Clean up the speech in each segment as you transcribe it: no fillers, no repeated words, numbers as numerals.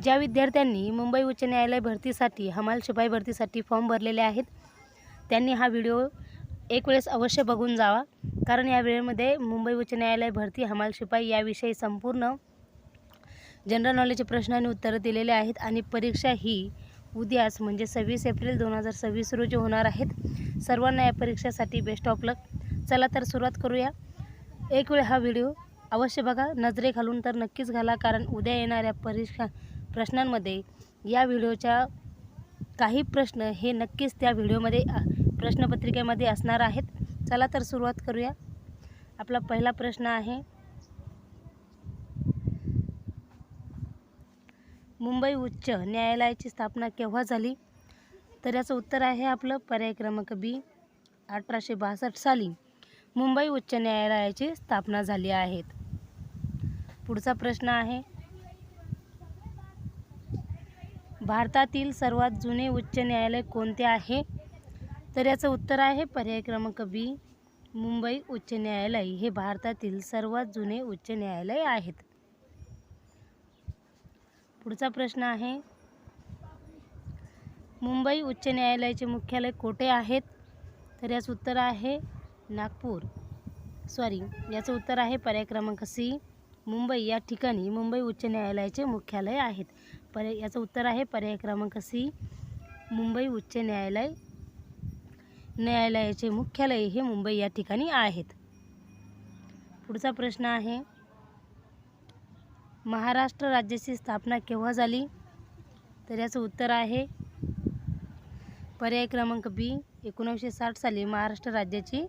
ज्या विद्यार्थ्यांनी मुंबई उच्च न्यायालय भरतीसाठी हमाल शिपाई भरतीसाठी फॉर्म भरलेले आहेत त्यांनी हा व्हिडिओ एक वेळेस अवश्य बघून जावा, कारण या व्हिडिओमध्ये मुंबई उच्च न्यायालय भरती हमाल शिपाई याविषयी संपूर्ण जनरल नॉलेजचे प्रश्न आणि उत्तरं दिलेले आहेत आणि परीक्षा ही उद्याच म्हणजे 26 एप्रिल 2026 रोजी होणार आहेत। सर्वांना या परीक्षेसाठी बेस्ट ऑफ लक। चला तर सुरुवात करूया। एक वेळ हा व्हिडिओ अवश्य बघा, नजरे घालून तर नक्कीच घाला, कारण उद्या येणाऱ्या प्रश्नांमध्ये या व्हिडिओच्या काही प्रश्न हे नक्कीच त्या व्हिडिओमध्ये प्रश्नपत्रिकेमध्ये असणार आहेत। चला तर सुरुवात करूया। आपला पहिला प्रश्न आहे, मुंबई उच्च न्यायालयाची स्थापना केव्हा झाली? तर याचं उत्तर आहे आपलं पर्याय क्रमांक बी, 1862 साली मुंबई उच्च न्यायालयाची स्थापना झाली आहे। पुढचा प्रश्न आहे, भारतातील सर्वात जुने उच्च न्यायालय कोणते आहे? तर याचं उत्तर आहे पर्याय क्रमांक बी, मुंबई उच्च न्यायालय हे भारतातील सर्वात जुने उच्च न्यायालय आहेत। पुढचा प्रश्न आहे, मुंबई उच्च न्यायालयाचे मुख्यालय कोठे आहेत? तर याचं उत्तर आहे याचं उत्तर आहे पर्याय क्रमांक सी, मुंबई या ठिकाणी मुंबई उच्च न्यायालयाचे मुख्यालय आहेत। याचं उत्तर आहे पर्याय क्रमांक सी, मुंबई उच्च न्यायालयाचे मुख्यालय हे मुंबई या ठिकाणी आहेत। पुढचा प्रश्न आहे, महाराष्ट्र राज्याची स्थापना केव्हा झाली? तर याचं उत्तर आहे पर्याय क्रमांक बी, 1960 साली महाराष्ट्र राज्याची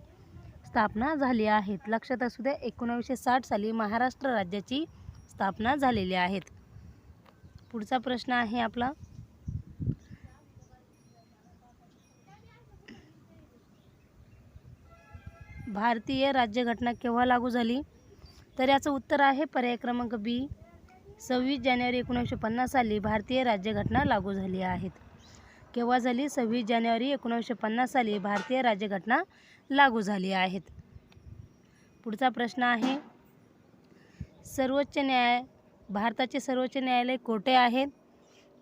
स्थापना झाली आहे। लक्षात असू द्या, 1960 साली महाराष्ट्र राज्याची स्थापना झालेली आहे। पुढचा प्रश्न आहे आपला, भारतीय राज्यघटना केव्हा लागू झाली? तर याचं उत्तर आहे पर्याय क्रमांक बी, 26 जानेवारी 1950 साली भारतीय राज्यघटना लागू झाली आहे। केव्हा झाली? 26 जानेवारी 1950 साली भारतीय राज्यघटना लागू झाली आहे। पुढचा प्रश्न आहे, भारताचे सर्वोच्च न्यायालय कोठे आहे?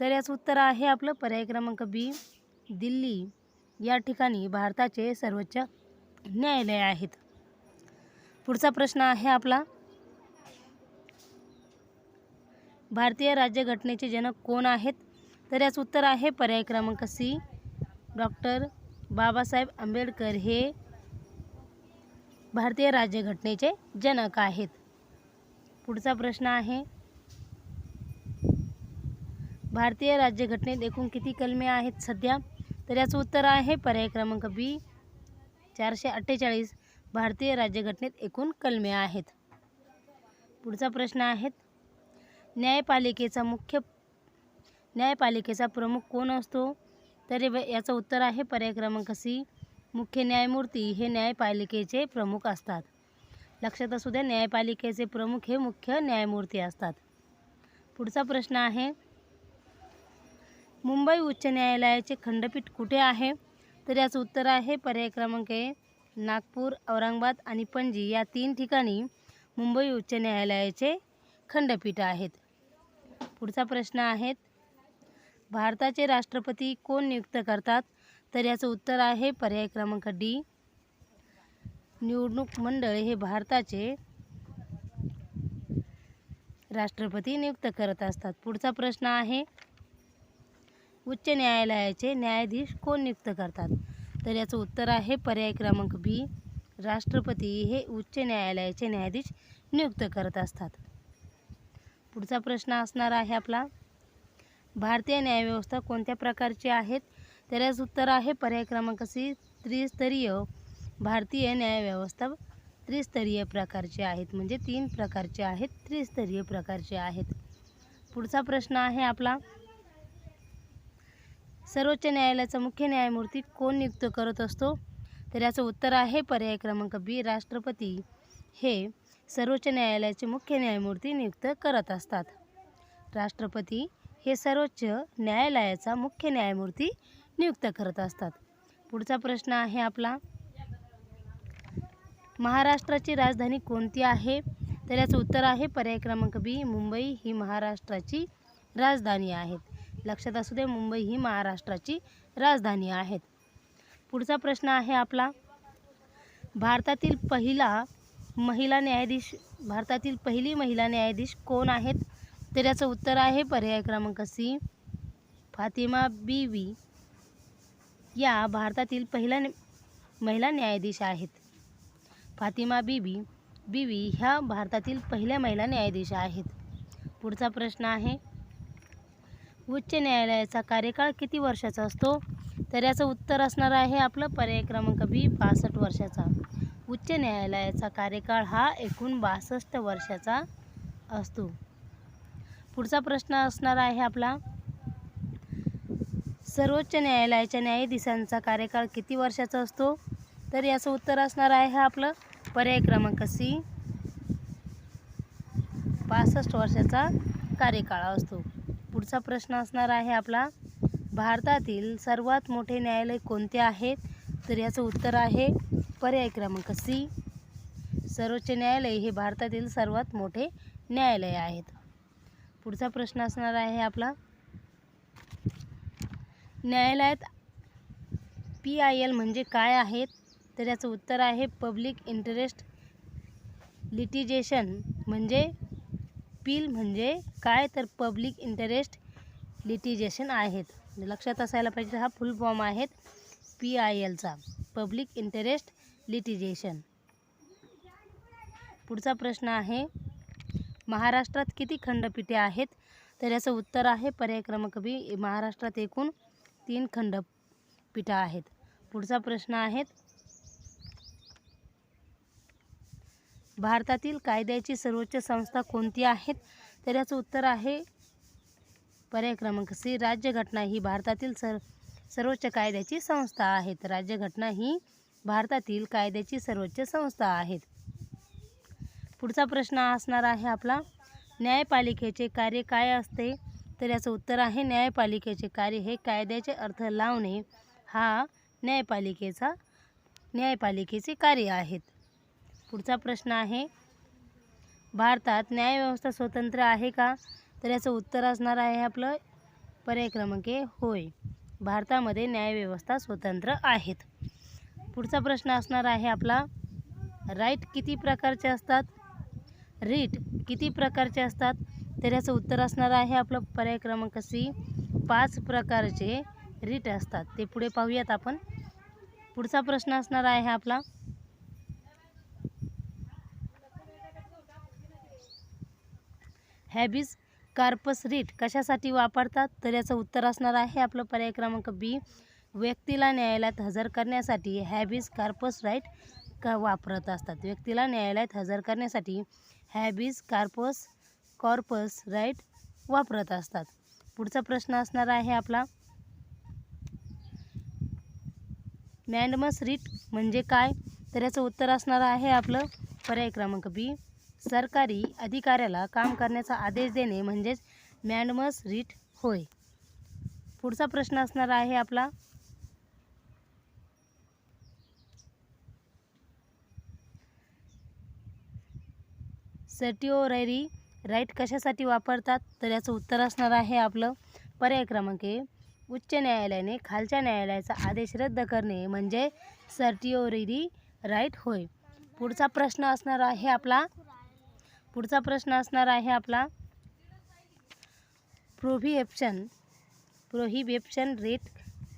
तर याचं उत्तर आहे आपलं पर्याय क्रमांक बी, दिल्ली या ठिकाणी भारताचे सर्वोच्च न्यायालय आहेत। पुढचा प्रश्न आहे आपला, भारतीय राज्यघटनेचे जनक कोण आहेत? तर याचं उत्तर आहे पर्याय क्रमांक सी, डॉक्टर बाबासाहेब आंबेडकर हे भारतीय राज्यघटनेचे जनक आहेत। पुढचा प्रश्न आहे, भारतीय राज्यघटनेत एकूण किती कलमे आहेत सध्या? तर याचं उत्तर आहे पर्याय क्रमांक बी, 448 भारतीय राज्यघटनेत एकूण कलमे आहेत। पुढचा प्रश्न आहे, न्यायपालिकेचा प्रमुख कोण असतो? तर याचं उत्तर आहे पर्याय क्रमांक सी, मुख्य न्यायमूर्ती हे न्यायपालिकेचे प्रमुख असतात। लक्षात असू द्या, न्यायपालिकेचे प्रमुख हे मुख्य न्यायमूर्ती असतात। पुढचा प्रश्न आहे, मुंबई उच्च न्यायालयाचे खंडपीठ कुठे आहे? तर याचं उत्तर आहे पर्याय क्रमांक ए, नागपूर, औरंगाबाद आणि पणजी या 3 ठिकाणी मुंबई उच्च न्यायालयाचे खंडपीठ आहेत। पुढचा प्रश्न आहे, भारताचे राष्ट्रपती कोण नियुक्त करतात? तर याचं उत्तर आहे पर्याय क्रमांक डी, निवडणूक मंडळ हे भारताचे राष्ट्रपती नियुक्त करत असतात। पुढचा प्रश्न आहे, उच्च न्यायालयाचे न्यायाधीश कोण नियुक्त करतात? तर याचं उत्तर आहे पर्याय क्रमांक बी, राष्ट्रपती हे उच्च न्यायालयाचे न्यायाधीश नियुक्त करत असतात। पुढचा प्रश्न असणार आहे आपला, भारतीय न्यायव्यवस्था कोणत्या प्रकारची आहेत? तर याचं उत्तर आहे पर्याय क्रमांक सी, त्रिस्तरीय। भारतीय न्यायव्यवस्था त्रिस्तरीय प्रकारचे आहेत, म्हणजे 3 प्रकारचे आहेत, त्रिस्तरीय प्रकारचे आहेत। पुढचा प्रश्न आहे आपला, सर्वोच्च न्यायालयाचा मुख्य न्यायमूर्ती कोण नियुक्त करत असतो? तर याचं उत्तर आहे पर्याय क्रमांक बी, राष्ट्रपती हे सर्वोच्च न्यायालयाचे मुख्य न्यायमूर्ती नियुक्त करत असतात। राष्ट्रपती हे सर्वोच्च न्यायालयाचा मुख्य न्यायमूर्ती नियुक्त करत असतात। पुढचा प्रश्न आहे आपला, महाराष्ट्राची राजधानी कोणती आहे? तर याचं उत्तर आहे पर्याय क्रमांक बी, मुंबई ही महाराष्ट्राची राजधानी आहेत. लक्षात असू दे, मुंबई ही महाराष्ट्राची राजधानी आहेत. पुढचा प्रश्न आहे आपला, भारतातील पहिली महिला न्यायाधीश कोण आहेत? तर याचं उत्तर आहे पर्याय क्रमांक सी, फातिमा बीवी या भारतातील पहिल्या महिला न्यायाधीश आहेत. फातिमा बीवी ह्या भारतातील पहिल्या महिला न्यायाधीश आहेत. पुढचा प्रश्न आहे, उच्च न्यायालयाचा कार्यकाळ किती वर्षाचा असतो? तर याचं उत्तर असणार आहे आपलं पर्याय क्रमांक बी, 65 वर्षाचा. उच्च न्यायालयाचा कार्यकाळ हा एकूण 62 वर्षाचा असतो. पुढचा प्रश्न असणार आहे आपला, सर्वोच्च न्यायालयाच्या न्यायाधीशांचा कार्यकाळ किती वर्षाचा असतो? तर याचं उत्तर असणार आहे आपलं पर्याय क्रमांक सी, 65 वर्षाचा कार्यकाळ असतो. पुढचा प्रश्न असणार आहे आपला, भारतातील सर्वात मोठे न्यायालय कोणते आहेत? तर याचं उत्तर आहे पर्याय क्रमांक सी, सर्वोच्च न्यायालय हे भारतातील सर्वात मोठे न्यायालय आहेत. पुढचा प्रश्न असणार आहे आपला, न्यायालयात PIL म्हणजे काय आहेत? तर याचं उत्तर आहे पब्लिक इंटरेस्ट लिटिगेशन. म्हणजे PIL म्हणजे काय? तर पब्लिक इंटरेस्ट लिटिगेशन आहेत. लक्षात असायला पाहिजे, हा फुल फॉर्म आहेत PILचा, पब्लिक इंटरेस्ट लिटिगेशन. पुढचा प्रश्न आहे, महाराष्ट्रात किती खंडपीठे आहेत? तर याचं उत्तर आहे पर्याय क्रमांक बी, महाराष्ट्रात एकूण 3 खंडपीठे आहेत. पुढचा प्रश्न आहे, भारतातील कायद्याची सर्वोच्च संस्था कोणती आहेत? तर याचं उत्तर आहे पर्याय क्रमांक सी, राज्यघटना ही भारतातील सर्वोच्च कायद्याची संस्था आहेत. राज्यघटना ही भारतातील कायद्याची सर्वोच्च संस्था आहेत. पुढचा प्रश्न असणार आहे आपला, न्यायपालिकेचे कार्य काय असते? तर याचं उत्तर आहे न्यायपालिकेचे कार्य हे कायद्याचे अर्थ लावणे हा न्यायपालिकेचे कार्य आहेत. पुढचा प्रश्न आहे, भारतात न्यायव्यवस्था स्वतंत्र आहे का? तर याचं उत्तर असणार आहे आपलं पर्याय क्रमांक ए, होय, भारतामध्ये न्यायव्यवस्था स्वतंत्र आहेत. पुढचा प्रश्न असणार आहे आपला, राईट किती प्रकारचे असतात? रीट किती प्रकारचे असतात? तर याचं उत्तर असणार आहे आपलं पर्याय क्रमांक सी, 5 प्रकारचे रीट असतात. ते पुढे पाहूयात आपण. पुढचा प्रश्न असणार आहे आपला, हॅबिस कार्पस रीट कशासाठी वापरतात? तर याचं उत्तर असणार आहे आपलं पर्याय क्रमांक बी, व्यक्तीला न्यायालयात हजर करण्यासाठी हॅबिस कार्पस राईट वापरत असतात. व्यक्तीला न्यायालयात हजर करण्यासाठी हॅबिस कॉर्पस राईट वापरत असतात. पुढचा प्रश्न असणार आहे आपला, मॅन्डमस रीट म्हणजे काय? तर याचं उत्तर असणार आहे आपलं पर्याय क्रमांक बी, सरकारी अधिकाऱ्याला काम करण्याचा आदेश देणे म्हणजेच मॅन्डमस रीट होय. पुढचा प्रश्न असणार आहे आपला, सर्टिओररी राईट कशासाठी वापरतात? तर याचं उत्तर असणार आहे आपलं पर्याय क्रमांक ए, उच्च न्यायालयाने खालच्या न्यायालयाचा आदेश रद्द करणे म्हणजे सर्टिओररी राईट होय. पुढचा प्रश्न असणार आहे आपला, प्रोहिबिशन रेट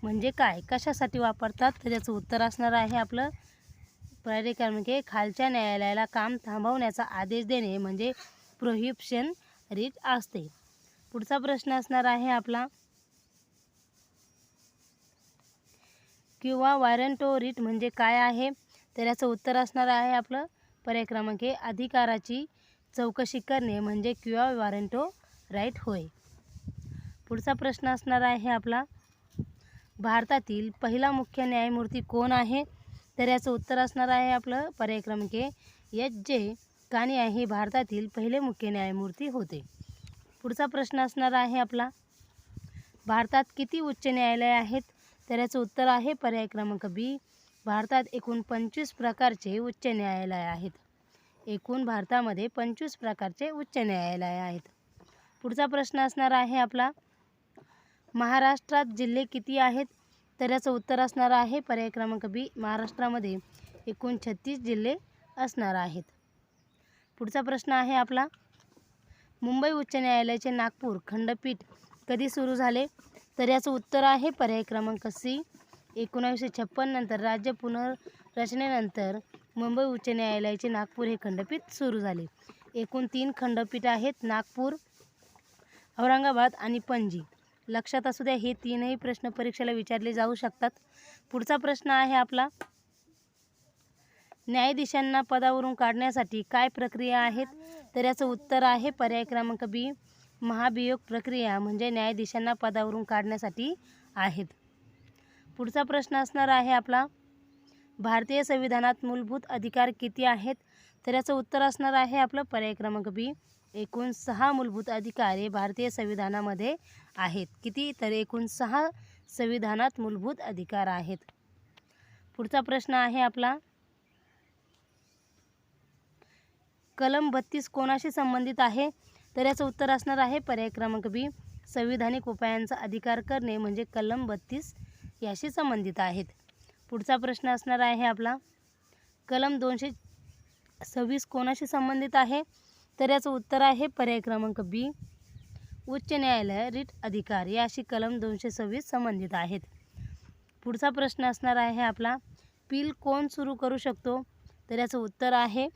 म्हणजे काय? कशासाठी वापरतात? तर याचं उत्तर असणार आहे आपलं पर्याय क्रमांक ए, खालच्या न्यायालयाला काम थांबवण्याचा आदेश देणे म्हणजे प्रोहिबिशन रीट असते. पुढचा प्रश्न असणार आहे आपला, किंवा वॉरंटो रीट म्हणजे काय आहे? तर याचं उत्तर असणार आहे आपलं पर्याय क्रमांक ए, अधिकाराची चौकशी करणे म्हणजे किंवा वॉरंटो राईट होय. पुढचा प्रश्न असणार आहे आपला, भारतातील पहिला मुख्य न्यायमूर्ती कोण आहे? तर याचं उत्तर असणार आहे आपलं पर्याय क्रमांक ए, HJ कानिया हे भारतातील पहिले मुख्य न्यायमूर्ती होते. पुढचा प्रश्न असणार आहे आपला, भारतात किती उच्च न्यायालय आहेत? तर याचं उत्तर आहे पर्याय क्रमांक बी, भारतात एकूण 25 प्रकारचे उच्च न्यायालय आहेत. एकूण भारतामध्ये 25 प्रकारचे उच्च न्यायालय आहेत. पुढचा प्रश्न असणार आहे आपला, महाराष्ट्रात जिल्हे किती आहेत? तर याचं उत्तर असणार आहे पर्याय क्रमांक बी, महाराष्ट्रामध्ये एकूण 36 जिल्हे असणार आहेत. पुढचा प्रश्न आहे आपला, मुंबई उच्च न्यायालयाचे नागपूर खंडपीठ कधी सुरू झाले? तर याचं उत्तर आहे पर्याय क्रमांक सी, 1956 नंतर राज्य पुनर्रचनेनंतर मुंबई उच्च न्यायालयाचे नागपूर हे खंडपीठ सुरू झाले. एकूण 3 खंडपीठ आहेत, नागपूर, औरंगाबाद आणि पणजी. लक्षात असू द्या, हे 3ही प्रश्न परीक्षेला विचारले जाऊ शकतात. पुढचा प्रश्न आहे आपला, न्यायाधीशांना पदावरून काढण्यासाठी काय प्रक्रिया आहेत? तर याचं उत्तर आहे पर्याय क्रमांक बी, महाभियोग प्रक्रिया म्हणजे न्यायाधीशांना पदावरून काढण्यासाठी आहेत. पुढचा प्रश्न असणार आहे आपला, भारतीय संविधानात मूलभूत अधिकार किती आहेत? तर याचं उत्तर असणार आहे आपलं पर्याय क्रमांक बी, एकूण 6 मूलभूत अधिकार हे भारतीय संविधानामध्ये आहेत. किती? तर एकूण 6 संविधानात मूलभूत अधिकार आहेत. पुढचा प्रश्न आहे आपला, कलम 32 कोणाशी संबंधित आहे? तर याचं उत्तर असणार आहे पर्याय क्रमांक बी, संविधानिक उपायांचा अधिकार करणे म्हणजे कलम 32 याशी संबंधित आहेत. पुढचा प्रश्न असणार आहे आपला, कलम 226 कोणाशी संबंधित आहे? तर याचं उत्तर आहे पर्याय क्रमांक बी, उच्च न्यायालय रिट अधिकार याशी कलम 226 संबंधित आहेत. पुढचा प्रश्न असणार आहे आपला, अपील कोण सुरू करू शकतो? तर याचं उत्तर आहे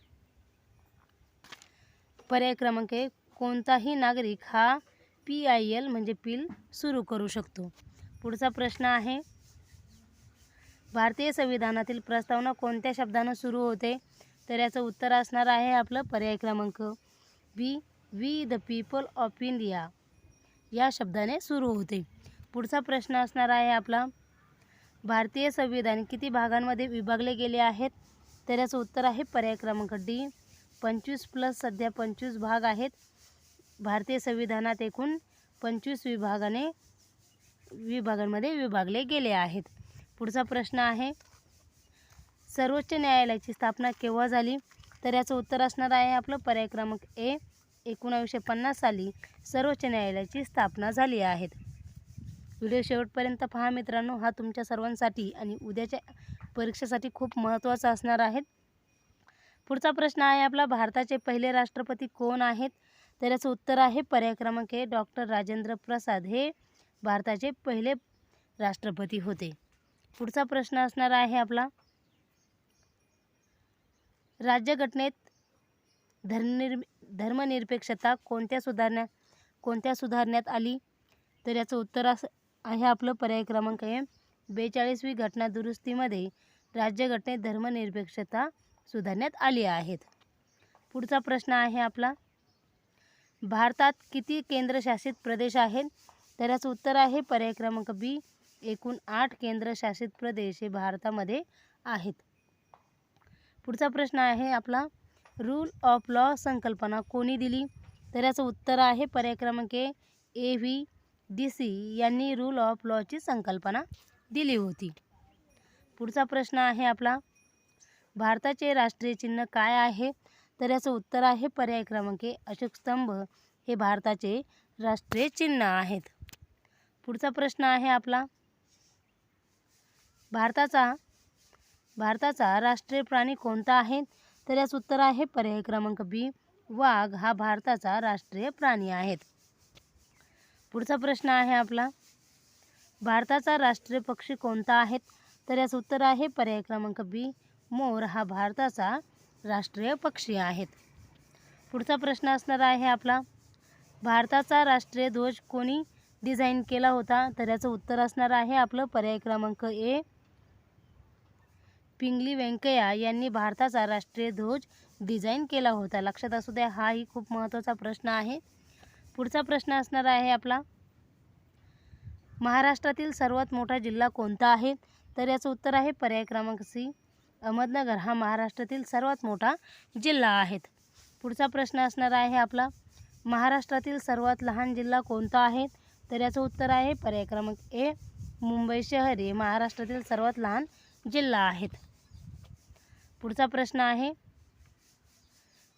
पर्याय क्रमांक 1, कोणताही नागरिक हा PIL म्हणजे अपील सुरू करू शकतो. पुढचा प्रश्न आहे, भारतीय संविधानातील प्रस्तावना कोणत्या शब्दानं सुरू होते? तर याचं उत्तर असणार आहे आपलं पर्याय क्रमांक B, we the people of India या शब्दाने सुरू होते. पुढचा प्रश्न असणार आहे आपला, भारतीय संविधान किती भागांमध्ये विभागले गेले आहेत? तर याचं उत्तर आहे पर्याय क्रमांक डी, 25 प्लस सध्या 25 भाग आहेत. भारतीय संविधानात एकूण 25 विभागांमध्ये विभागले गेले आहेत. पुढचा प्रश्न आहे, सर्वोच्च न्यायालयाची स्थापना केव्हा झाली? तर याचं उत्तर असणार आहे आपलं पर्याय क्रमांक ए, 1950 साली सर्वोच्च न्यायालयाची स्थापना झाली आहेत. व्हिडिओ शेवटपर्यंत पहा मित्रांनो, हा तुमच्या सर्वांसाठी आणि उद्याच्या परीक्षेसाठी खूप महत्त्वाचा असणार आहे. पुढचा प्रश्न आहे आपला, भारताचे पहिले राष्ट्रपती कोण आहेत? तर याचं उत्तर आहे पर्याय क्रमांक ए, डॉक्टर राजेंद्र प्रसाद हे भारताचे पहिले राष्ट्रपती होते. पुढचा प्रश्न असणार आहे आपला, राज्यघटनेत धर्मनिरपेक्षता कोणत्या सुधारण्यात आली? तर याचं उत्तर आहे आपलं पर्याय क्रमांक ए, 42वी घटना दुरुस्तीमध्ये राज्यघटनेत धर्मनिरपेक्षता सुधारण्यात आली आहेत. पुढचा प्रश्न आहे आपला, भारतात किती केंद्रशासित प्रदेश आहेत? तर याचं उत्तर आहे पर्याय क्रमांक बी, एकूण 8 केंद्रशासित प्रदेश हे भारतामध्ये आहेत. पुढचा प्रश्न आहे आपला, रूल ऑफ लॉ संकल्पना कोणी दिली? तर याचं उत्तर आहे पर्याय क्रमांक ए, AVDC यांनी रूल ऑफ लॉची संकल्पना दिली होती. पुढचा प्रश्न आहे आपला, भारताचे राष्ट्रीय चिन्ह काय आहे? तर याचं उत्तर आहे पर्याय क्रमांक ए, अशोक स्तंभ हे भारताचे राष्ट्रीय चिन्ह आहेत. पुढचा प्रश्न आहे आपला, भारताचा राष्ट्रीय प्राणी कोणता आहे? तर याचं उत्तर आहे पर्याय क्रमांक बी, वाघ हा भारताचा राष्ट्रीय प्राणी आहेत. पुढचा प्रश्न आहे आपला, भारताचा राष्ट्रीय पक्षी कोणता आहे? तर याचं उत्तर आहे पर्याय क्रमांक बी, मोर हा भारताचा राष्ट्रीय पक्षी आहेत. पुढचा प्रश्न असणार आहे आपला, भारताचा राष्ट्रीय ध्वज कोणी डिझाईन केला होता? तर याचं उत्तर असणार आहे आपलं पर्याय क्रमांक ए, पिंगली व्यंकय्या यांनी भारताचा राष्ट्रीय ध्वज डिझाईन केला होता. लक्षात असू द्या, हाही खूप महत्त्वाचा प्रश्न आहे. पुढचा प्रश्न असणार आहे आपला, महाराष्ट्रातील सर्वात मोठा जिल्हा कोणता आहे? तर याचं उत्तर आहे पर्याय क्रमांक सी, अहमदनगर हा महाराष्ट्रातील सर्वात मोठा जिल्हा आहे. पुढचा प्रश्न असणार आहे आपला, महाराष्ट्रातील सर्वात लहान जिल्हा कोणता आहे? तर याचं उत्तर आहे पर्याय क्रमांक ए, मुंबई शहर हे महाराष्ट्रातील सर्वात लहान जिल्हा आहेत. पुढचा प्रश्न आहे,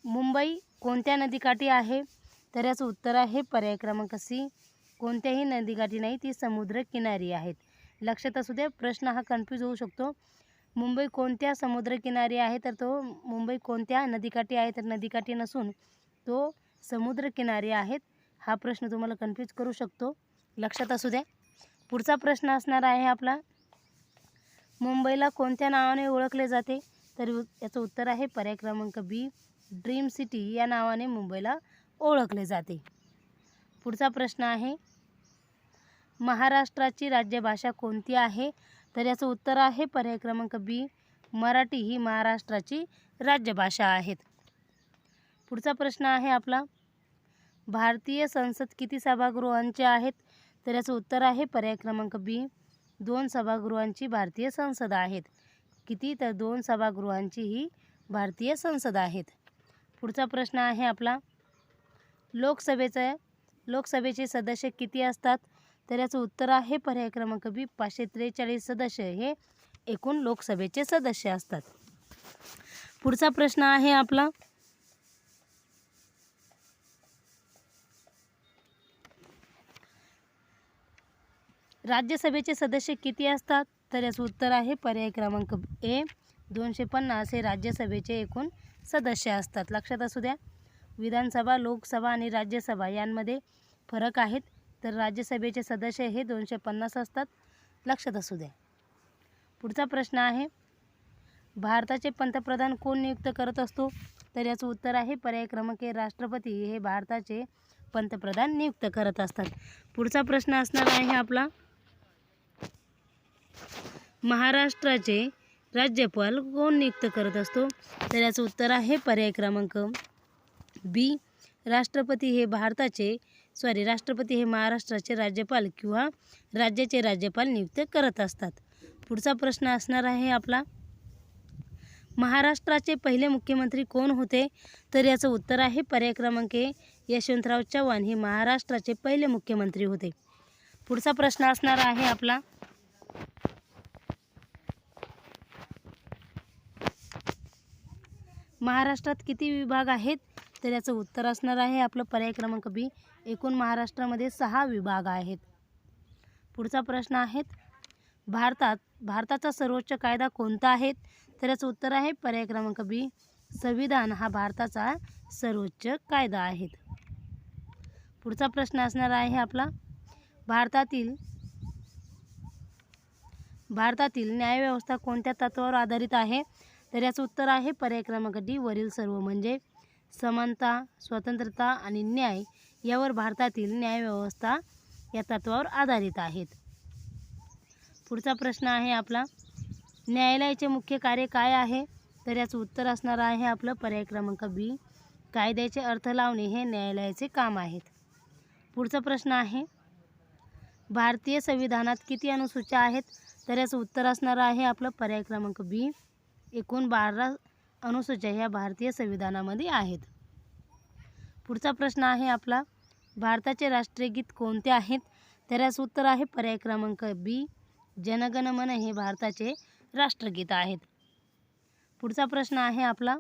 मुंबई कोणत्या नदीकाठी आहे? तर याचं उत्तर आहे पर्याय क्रमांक सी, कोणत्याही नदीकाठी नाही, ती समुद्र किनारी आहेत. लक्षात असू द्या, प्रश्न हा कन्फ्यूज होऊ शकतो. मुंबई कोणत्या समुद्रकिनारी आहे, तर तो मुंबई कोणत्या नदीकाठी आहे, तर नदीकाठी नसून तो समुद्रकिनारी आहेत. हा प्रश्न तुम्हाला कन्फ्यूज करू शकतो, लक्षात असू द्या. पुढचा प्रश्न असणार आहे आपला, मुंबईला कोणत्या नावाने ओळखले जाते, तर याचं उत्तर आहे पर्याय क्रमांक बी, ड्रीम सिटी या नावाने मुंबईला ओळखले जाते. पुढचा प्रश्न आहे, महाराष्ट्राची राज्यभाषा कोणती आहे, तर याचं उत्तर आहे पर्याय क्रमांक बी, मराठी ही महाराष्ट्राची राज्यभाषा आहेत. पुढचा प्रश्न आहे आपला, भारतीय संसद किती सभागृहांचे आहेत, तर याचं उत्तर आहे पर्याय क्रमांक बी, 2 सभागृहांची भारतीय संसद आहेत. किती, तर 2 सभागृहांची ही भारतीय संसद आहेत. पुढचा प्रश्न आहे आपला, लोकसभेचे सदस्य किती असतात, तर याचं उत्तर आहे पर्याय क्रमांक बी, 543 सदस्य हे एकूण लोकसभेचे सदस्य असतात. पुढचा प्रश्न आहे आपला, राज्यसभेचे सदस्य किती असतात, तर याचं उत्तर आहे पर्याय क्रमांक ए, 250 हे राज्यसभेचे एकूण सदस्य असतात. लक्षात असू द्या, विधानसभा, लोकसभा आणि राज्यसभा यांमध्ये फरक आहेत. तर राज्यसभेचे सदस्य हे 250 असतात, लक्षात असू द्या. पुढचा प्रश्न आहे, भारताचे पंतप्रधान कोण नियुक्त करत असतो, तर याचं उत्तर आहे पर्याय क्रमांक ए, राष्ट्रपती हे भारताचे पंतप्रधान नियुक्त करत असतात. पुढचा प्रश्न असणार आहे आपला, महाराष्ट्राचे राज्यपाल कोण नियुक्त करत असतो, तर याचं उत्तर आहे पर्याय क्रमांक बी, राष्ट्रपती हे महाराष्ट्राचे राज्यपाल किंवा राज्याचे राज्यपाल नियुक्त करत असतात. पुढचा प्रश्न असणार आहे आपला, महाराष्ट्राचे पहिले मुख्यमंत्री कोण होते, तर याचं उत्तर आहे पर्याय क्रमांक ए, यशवंतराव चव्हाण हे महाराष्ट्राचे पहिले मुख्यमंत्री होते. पुढचा प्रश्न असणार आहे आपला, महाराष्ट्रात किती विभाग आहेत, तर याचं उत्तर असणार आहे आपलं पर्याय क्रमांक बी, एकूण महाराष्ट्रामध्ये 6 विभाग आहेत. पुढचा प्रश्न आहे, भारताचा सर्वोच्च कायदा कोणता आहे, तर याचं उत्तर आहे पर्याय क्रमांक बी, संविधान हा भारताचा सर्वोच्च कायदा आहे. पुढचा प्रश्न असणार आहे आपला, भारतातील न्यायव्यवस्था कोणत्या तत्त्वावर आधारित आहे, तर याचं उत्तर आहे पर्याय क्रमांक डी, वरील सर्व, म्हणजे समानता, स्वतंत्रता आणि न्याय यावर भारतातील न्यायव्यवस्था या तत्त्वावर आधारित आहेत. पुढचा प्रश्न आहे आपला, न्यायालयाचे मुख्य कार्य काय आहे, तर याचं उत्तर असणार आहे आपलं पर्याय क्रमांक बी, कायद्याचे अर्थ लावणे हे न्यायालयाचे काम आहेत. पुढचा प्रश्न आहे, भारतीय संविधानात किती अनुसूच्या आहेत, तर याचं उत्तर असणार आहे आपलं पर्याय क्रमांक बी, एकूण 12 अनुसूच्या ह्या भारतीय संविधानामध्ये आहेत. पुढचा प्रश्न आहे आपला, भारताचे राष्ट्रीय गीत कोणते आहेत, तर याचं उत्तर आहे पर्याय क्रमांक बी, जनगण मन हे भारताचे राष्ट्रगीत आहेत. पुढचा प्रश्न आहे आपला,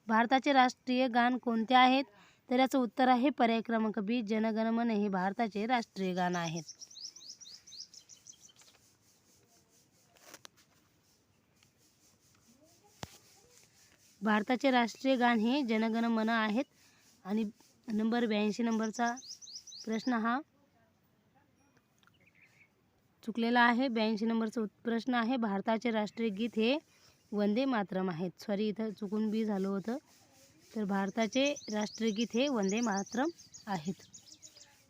भारताचे राष्ट्रीय गान कोणते आहेत, तर याचं उत्तर आहे पर्याय क्रमांक बी, जनगण मन हे भारताचे राष्ट्रीय गान आहेत. भारताचे राष्ट्रीय गान हे जनगण मन आहेत. आणि नंबर 82 नंबरचा प्रश्न हा चुकलेला आहे. 82 नंबरचा प्रश्न आहे, भारताचे राष्ट्रीय गीत हे वंदे मातरम आहेत. सॉरी, इथं चुकून बी झालं होतं. तर भारताचे राष्ट्रीय गीत हे वंदे मातरम आहेत.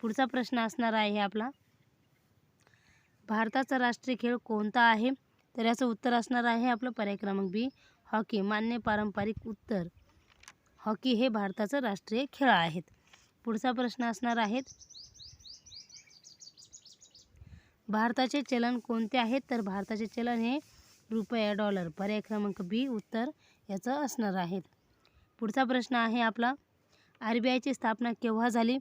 पुढचा प्रश्न असणार आहे आपला, भारताचा राष्ट्रीय खेळ कोणता आहे, तर याचं उत्तर असणार आहे आपलं पर्याय क्रमांक बी, हॉकी. मान्य पारंपरिक उत्तर, हॉकी हे भारताचं राष्ट्रीय खेळ आहेत. पुढचा प्रश्न असणार आहे, भारताचे चलन कोणते आहेत, तर भारताचे चलन हे रुपया, डॉलर. पर्याय क्रमांक बी उत्तर याचं असणार आहे. पुढचा प्रश्न आहे आपला, RBIची स्थापना केव्हा झाली,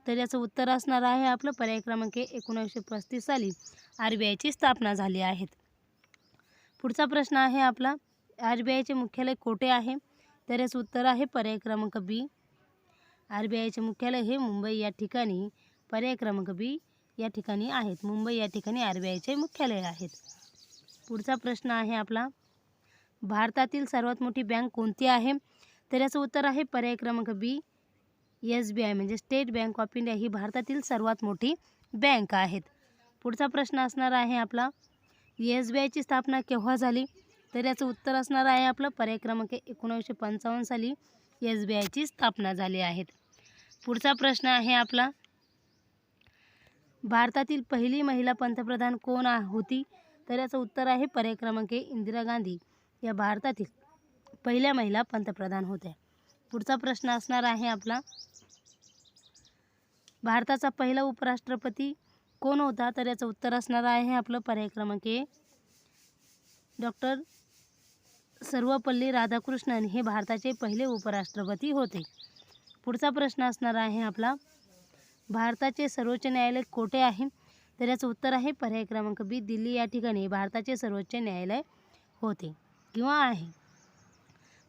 तर याचं उत्तर असणार आहे आपलं पर्याय क्रमांक 1935 साली RBIची स्थापना झाली आहे. पुढचा प्रश्न आहे आपला, RBIचे मुख्यालय कोठे आहे, तर याचं उत्तर आहे पर्याय क्रमांक बी, RBIचे मुख्यालय हे मुंबई या ठिकाणी, पर्याय क्रमांक बी या ठिकाणी आहेत. मुंबई या ठिकाणी RBIचे मुख्यालय आहेत. पुढचा प्रश्न आहे आपला, भारतातील सर्वात मोठी बँक कोणती आहे? तर याचं उत्तर आहे पर्याय क्रमांक बी SBI म्हणजे स्टेट बँक ऑफ इंडिया ही भारतातील सर्वात मोठी बँक आहेत. पुढचा प्रश्न असणार आहे आपला, SBIची स्थापना केव्हा झाली? तर याचं उत्तर असणार आहे आपलं पर्याय क्रमांक 1955 साली SBIची स्थापना झाली आहे. पुढचा प्रश्न आहे आपला, भारतातील पहिली महिला पंतप्रधान कोण होती? तर याचं उत्तर आहे पर्याय क्रमांक इंदिरा गांधी या भारतातील पहिल्या महिला पंतप्रधान होत्या. पुढचा प्रश्न असणार आहे आपला, भारताचा पहिला उपराष्ट्रपती कोण होता? तर याचं उत्तर असणार आहे आपलं पर्याय क्रमांक डॉक्टर सर्वपल्ली राधाकृष्णन हे भारताचे पहिले उपराष्ट्रपती होते. पुढचा प्रश्न असणार आहे आपला, भारताचे सर्वोच्च न्यायालय कोठे आहे? तर याचं उत्तर आहे पर्याय क्रमांक बी दिल्ली या ठिकाणी भारताचे सर्वोच्च न्यायालय होते किंवा आहे.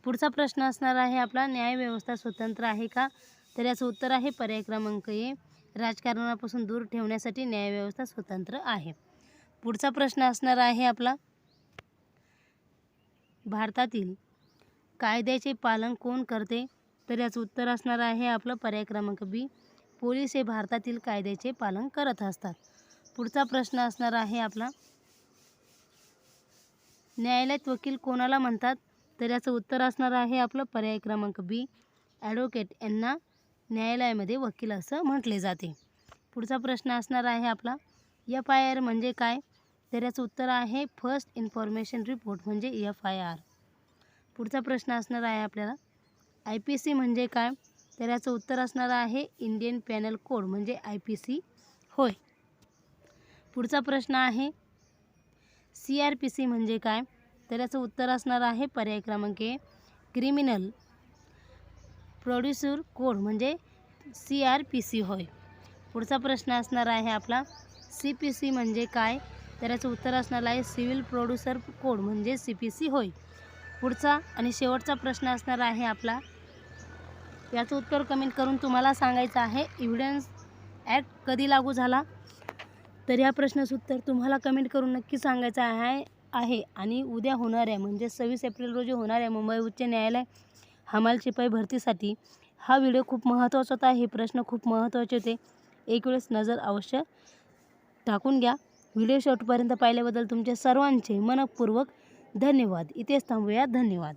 पुढचा प्रश्न असणार आहे आपला, न्यायव्यवस्था स्वतंत्र आहे का? तर याचं उत्तर आहे पर्याय क्रमांक ए राजकारणापासून दूर ठेवण्यासाठी न्यायव्यवस्था स्वतंत्र आहे. पुढचा प्रश्न असणार आहे आपला, भारतातील कायद्याचे पालन कोण करते? तर याचं उत्तर असणार आहे आपलं पर्याय क्रमांक बी पोलीस हे भारतातील कायद्याचे पालन करत असतात. पुढचा प्रश्न असणार आहे आपला, न्यायालयात वकील कोणाला म्हणतात? तर याचं उत्तर असणार आहे आपलं पर्याय क्रमांक बी ॲडव्होकेट यांना न्यायालयामध्ये वकील असं म्हटले जाते. पुढचा प्रश्न असणार आहे आपला, FIR म्हणजे काय? तर याचं उत्तर आहे फर्स्ट इन्फॉर्मेशन रिपोर्ट म्हणजे FIR. पुढचा प्रश्न असणार आहे आपल्याला, IPC म्हणजे काय? तर याचं उत्तर असणार आहे इंडियन पॅनल कोड म्हणजे IPC होय. पुढचा प्रश्न आहे, CRPC म्हणजे काय? तर याचं उत्तर असणार आहे पर्याय क्रमांक क्रिमिनल प्रोड्युसर कोड म्हणजे CRPC होय. पुढचा प्रश्न असणार आहे आपला, CPC म्हणजे काय? तर याचं उत्तर असणार आहे सिव्हिल प्रोड्युसर कोड म्हणजे CPC होय. पुढचा आणि शेवटचा प्रश्न असणार आहे आपला, याचं उत्तर कमेंट करून तुम्हाला सांगायचं आहे एव्हिडन्स ॲक्ट कधी लागू झाला? तर या प्रश्नाचं उत्तर तुम्हाला कमेंट करून नक्की सांगायचं आहे आणि उद्या होणाऱ्या म्हणजे 26 एप्रिल रोजी होणाऱ्या मुंबई उच्च न्यायालय हमाल शिपाई भरतीसाठी हा व्हिडिओ खूप महत्त्वाचा होता. हे प्रश्न खूप महत्त्वाचे होते. एक वेळेस नजर अवश्य टाकून घ्या. व्हिडिओ शेवटपर्यंत पाहिल्याबद्दल तुमचे सर्वांचे मनःपूर्वक धन्यवाद. इथेच थांबूया. धन्यवाद.